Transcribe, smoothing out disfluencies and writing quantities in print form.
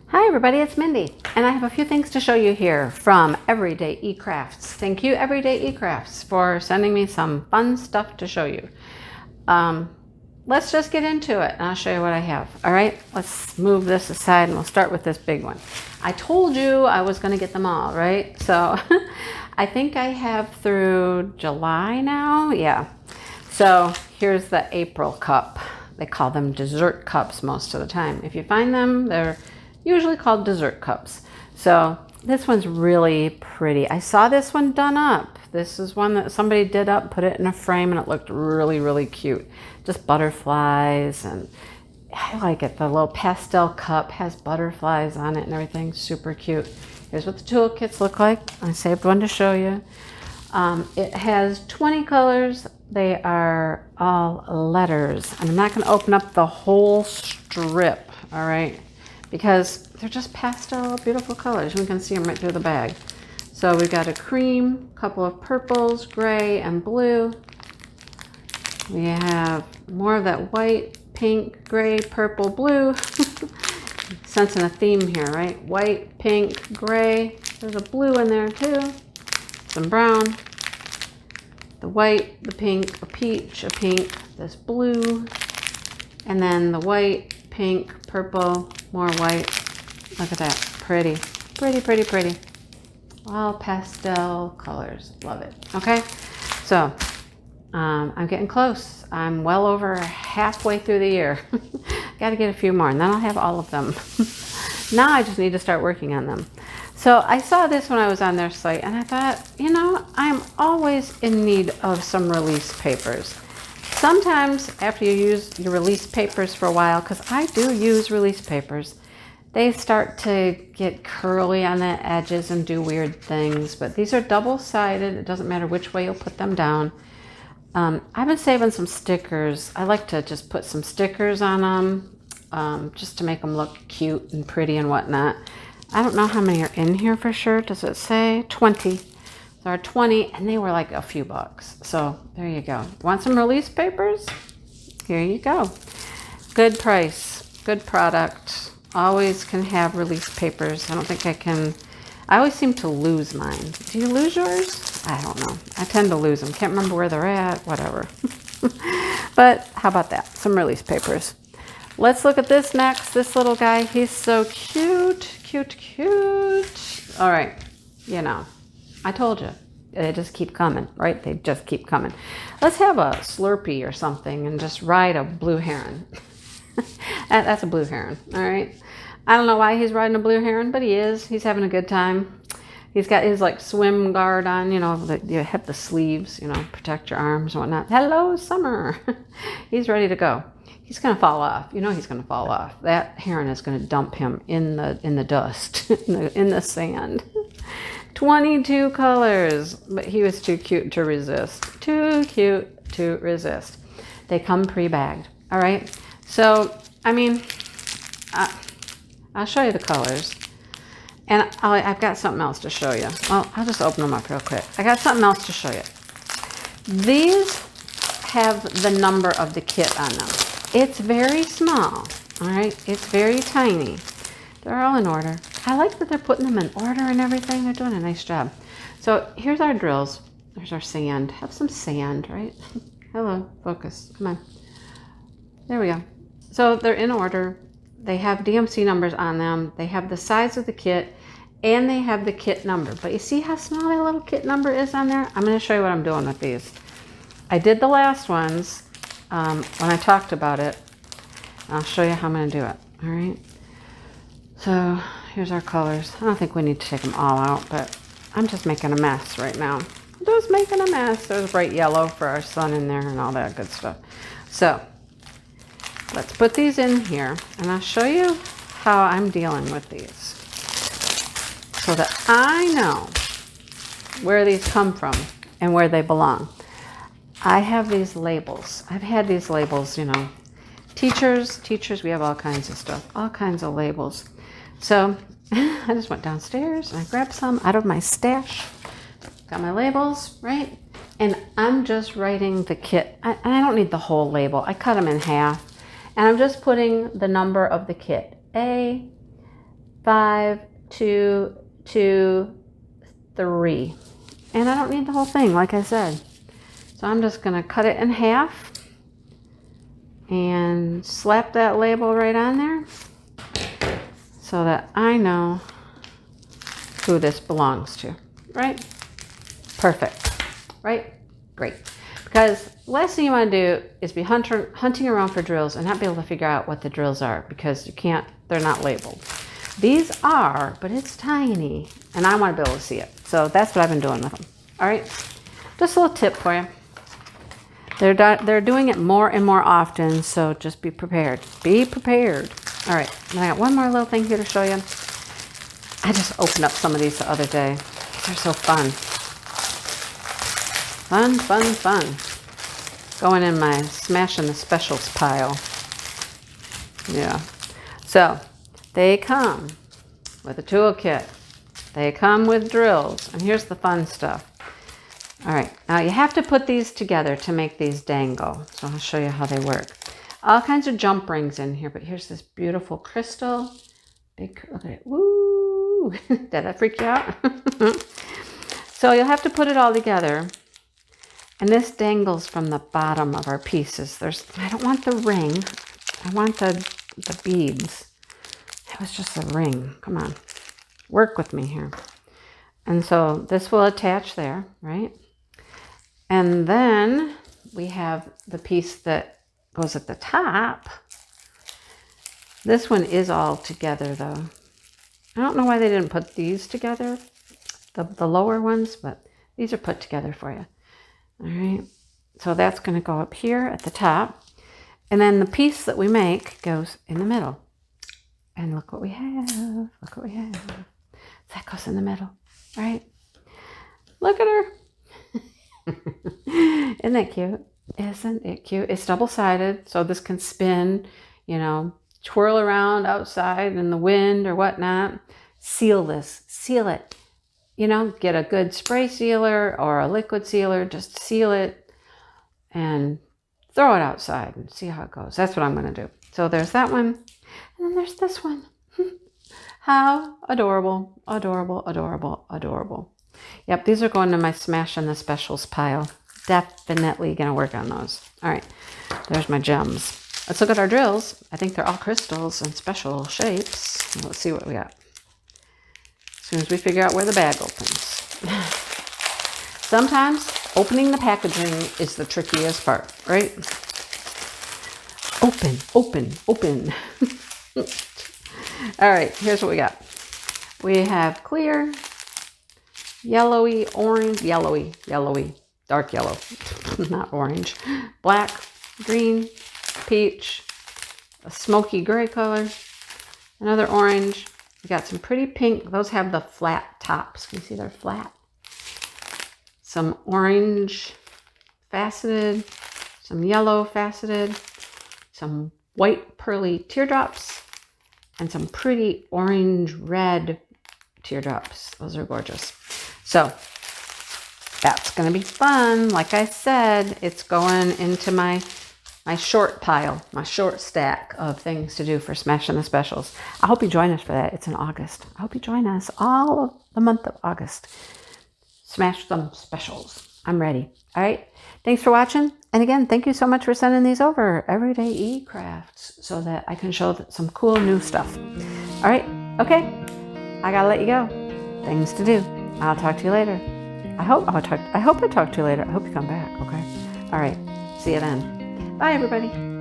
Hi everybody, it's Mindy, and I have a few things to show you here from Everydayecrafts. Thank you Everydayecrafts for sending me some fun stuff to show you. Let's just get into it and I'll show you what I have. All right, let's move this aside and we'll start with this big one. I told you I was going to get them all, right? So I think I have through July now. Yeah. So here's the April cup. They call them dessert cups most of the time. If you find them, they're usually called dessert cups. So this one's really pretty. I saw this one done up. This is one that somebody did up, put it in a frame, and it looked really, really cute. Just butterflies, and I like it. The little pastel cup has butterflies on it and everything. Super cute. Here's what the toolkits look like. I saved one to show you. It has 20 colors. They are all letters. And I'm not going to open up the whole strip, all right? Because they're just pastel, beautiful colors. We can see them right through the bag. So we've got a cream, a couple of purples, gray, and blue. We have more of that white, pink, gray, purple, blue. Sensing a theme here, right? White, pink, gray. There's a blue in there too. Some brown. The white, the pink, a peach, a pink, this blue. And then the white, pink, purple, more white. Look at that. Pretty, pretty, pretty, pretty. All pastel colors. Love it. Okay, so I'm getting close. I'm well over halfway through the year. Got to get a few more and then I'll have all of them. Now I just need to start working on them. So I saw this when I was on their site and I thought, you know, I'm always in need of some release papers. Sometimes after you use your release papers for a while, because I do use release papers, they start to get curly on the edges and do weird things. But these are double-sided. It doesn't matter which way you'll put them down. I've been saving some stickers. I like to just put some stickers on them just to make them look cute and pretty and whatnot. I don't know how many are in here for sure. Does it say 20? There are 20 and they were like a few bucks. So there you go. Want some release papers? Here you go. Good price, good product. Always can have release papers. I don't think I can. I always seem to lose mine. Do you lose yours? I don't know. I tend to lose them. Can't remember where they're at, whatever. But how about that? Some release papers. Let's look at this next. This little guy, he's so cute, cute, cute. All right, you know, I told you. They just keep coming, right? They just keep coming. Let's have a Slurpee or something and just ride a blue heron. That's a blue heron, all right? I don't know why he's riding a blue heron, but he is. He's having a good time. He's got his like swim guard on, you know, you have the sleeves, you know, protect your arms and whatnot. Hello, summer. He's ready to go. He's going to fall off. You know he's going to fall off. That heron is going to dump him in the dust, in the sand. 22 colors, but he was too cute to resist. Too cute to resist. They come pre-bagged, all right? So, I mean, I'll show you the colors. And I've got something else to show you. Well, I'll just open them up real quick. I got something else to show you. These have the number of the kit on them. It's very small, all right? It's very tiny. They're all in order. I like that they're putting them in order and everything. They're doing a nice job. So here's our drills. There's our sand. Have some sand, right? Hello, focus. Come on. There we go. So they're in order. They have DMC numbers on them. They have the size of the kit and they have the kit number. But you see how small that little kit number is on there? I'm going to show you what I'm doing with these. I did the last ones when I talked about it. I'll show you how I'm going to do it. All right. So here's our colors. I don't think we need to take them all out, but I'm just making a mess right now. Just making a mess. There's bright yellow for our sun in there and all that good stuff. So let's put these in here and I'll show you how I'm dealing with these so that I know where these come from and where they belong. I have these labels. I've had these labels, you know. Teachers, we have all kinds of stuff, all kinds of labels. So I just went downstairs and I grabbed some out of my stash. Got my labels, right? And I'm just writing the kit. I don't need the whole label. I cut them in half. And I'm just putting the number of the kit. A 5, 2, 2, 3. And I don't need the whole thing, like I said. So I'm just gonna cut it in half and slap that label right on there so that I know who this belongs to, right? Perfect, right? Great. Because the last thing you want to do is be hunting around for drills and not be able to figure out what the drills are because you can't, they're not labeled. These are, but it's tiny and I want to be able to see it. So that's what I've been doing with them. All right, just a little tip for you. They're doing it more and more often, so just be prepared. Be prepared. All right, and I got one more little thing here to show you. I just opened up some of these the other day. They're so fun. Fun, fun, fun. Going in my Smashing the Specials pile. Yeah. So, they come with a toolkit. They come with drills. And here's the fun stuff. All right, now you have to put these together to make these dangle. So I'll show you how they work. All kinds of jump rings in here, but here's this beautiful crystal. Big, look at it. Woo! Did that freak you out? So you'll have to put it all together. And this dangles from the bottom of our pieces. I don't want the ring. I want the beads. It was just a ring. Come on. Work with me here. And so this will attach there, right? And then we have the piece that goes at the top. This one is all together though. I don't know why they didn't put these together, the lower ones, but these are put together for you. All right, so that's going to go up here at the top. And then the piece that we make goes in the middle. And look what we have. Look what we have. That goes in the middle, right? Look at her. Isn't that cute? Isn't it cute? It's double-sided, so this can spin, you know, twirl around outside in the wind or whatnot. Seal this. Seal it. You know, get a good spray sealer or a liquid sealer. Just seal it and throw it outside and see how it goes. That's what I'm going to do. So there's that one. And then there's this one. How adorable, adorable, adorable, adorable. Yep, these are going to my Smashing the Specials pile. Definitely going to work on those. All right, there's my gems. Let's look at our drills. I think they're all crystals and special shapes. Let's see what we got. As soon as we figure out where the bag opens. Sometimes opening the packaging is the trickiest part, right? Open, open, open. All right, here's what we got. We have clear, yellowy, orange, yellowy, dark yellow, not orange, black, green, peach, a smoky gray color, another orange. We got some pretty pink. Those have the flat tops. Can you see they're flat? Some orange faceted, some yellow faceted, some white pearly teardrops, and some pretty orange red teardrops. Those are gorgeous. So that's going to be fun. Like I said, it's going into my short pile, my short stack of things to do for Smashing the Specials. I hope you join us for that. It's in August. I hope you join us all of the month of August. Smash some specials. I'm ready. All right. Thanks for watching. And again, thank you so much for sending these over. Everydayecrafts, so that I can show some cool new stuff. All right. Okay. I got to let you go. Things to do. I'll talk to you later. I hope I talk to you later. I hope you come back. Okay. All right. See you then. Bye, everybody.